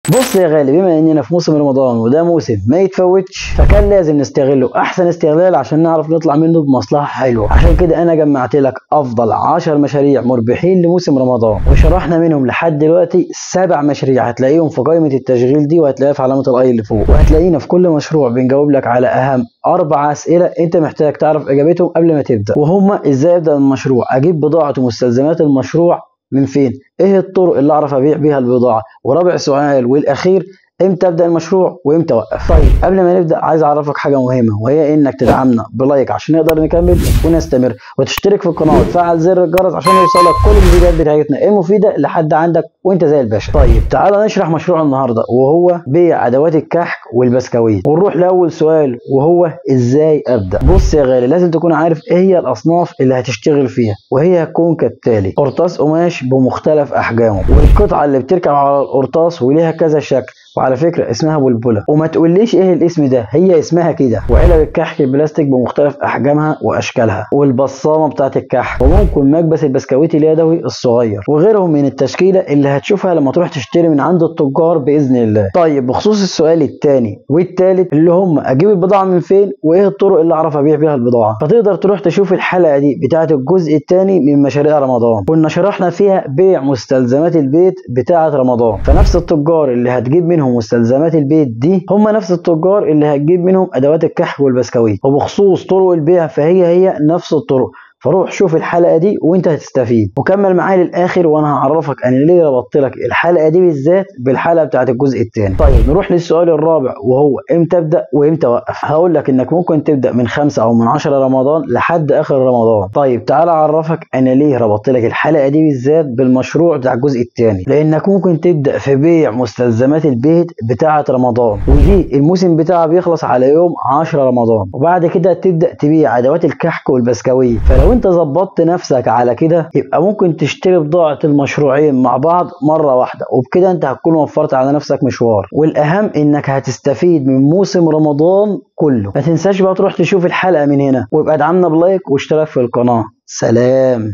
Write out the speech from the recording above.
بص يا غالي، بما اننا في موسم رمضان وده موسم ما يتفوتش، فكان لازم نستغله احسن استغلال عشان نعرف نطلع منه بمصلحة حلوة. عشان كده انا جمعت لك افضل 10 مشاريع مربحين لموسم رمضان، وشرحنا منهم لحد دلوقتي 7 مشاريع هتلاقيهم في قائمة التشغيل دي، وهتلاقيها في علامة الاي اللي فوق، وهتلاقينا في كل مشروع بنجاوب لك على اهم 4 اسئلة انت محتاج تعرف اجابتهم قبل ما تبدأ. وهما: ازاي ابدأ المشروع؟ اجيب بضاعة ومستلزمات المشروع من فين؟ ايه الطرق اللي اعرف ابيع بيها البضاعه؟ ورابع سؤال والاخير: امتى ابدا المشروع وامتى اوقف؟ طيب قبل ما نبدا عايز اعرفك حاجه مهمه، وهي انك تدعمنا بلايك عشان نقدر نكمل ونستمر، وتشترك في القناه وتفعل زر الجرس عشان يوصلك كل الفيديوهات بتاعتنا المفيده لحد عندك وانت زي الباشا. طيب تعالى نشرح مشروع النهارده، وهو بيع ادوات الكحك والبسكويت. ونروح لاول سؤال وهو ازاي ابدا. بص يا غالي، لازم تكون عارف ايه هي الاصناف اللي هتشتغل فيها، وهي هتكون كالتالي: قرطاس قماش بمختلف احجامه، والقطعه اللي بتركب على القرطاس وليها كذا شكل، وعلى فكره اسمها بلبله، وما تقوليش ايه الاسم ده، هي اسمها كده. وعلب الكحك البلاستيك بمختلف احجامها واشكالها، والبصامه بتاعت الكحك، وممكن مكبس البسكويت اليدوي الصغير، وغيرهم من التشكيله اللي هتشوفها لما تروح تشتري من عند التجار باذن الله. طيب بخصوص السؤال الثاني والثالث اللي هم اجيب البضاعه من فين وايه الطرق اللي اعرف ابيع بيها البضاعه، فتقدر تروح تشوف الحلقه دي بتاعت الجزء الثاني من مشاريع رمضان، كنا شرحنا فيها بيع مستلزمات البيت بتاعه رمضان. فنفس التجار اللي هتجيب منهم مستلزمات البيت دي هم نفس التجار اللي هتجيب منهم ادوات الكحك والبسكويت. وبخصوص طرق البيع فهي نفس الطرق، فروح شوف الحلقه دي وانت هتستفيد، وكمل معايا للاخر وانا هعرفك انا ليه ربطت لك الحلقه دي بالذات بالحلقه بتاعت الجزء الثاني. طيب نروح للسؤال الرابع وهو امتى ابدا وامتى اوقف. هقول لك انك ممكن تبدا من 5 او من 10 رمضان لحد اخر رمضان. طيب تعال اعرفك انا ليه ربطت لك الحلقه دي بالذات بالمشروع بتاع الجزء الثاني. لانك ممكن تبدا في بيع مستلزمات البيت بتاعه رمضان، ودي الموسم بتاعها بيخلص على يوم 10 رمضان، وبعد كده تبدا تبيع ادوات الكحك والبسكويت. فلو انت ظبطت نفسك على كده يبقى ممكن تشتري بضاعة المشروعين مع بعض مرة واحدة، وبكده انت هتكون وفرت على نفسك مشوار، والاهم انك هتستفيد من موسم رمضان كله. ما تنساش بقى تروح تشوف الحلقة من هنا، ويبقى ادعمنا بلايك واشتراك في القناة. سلام.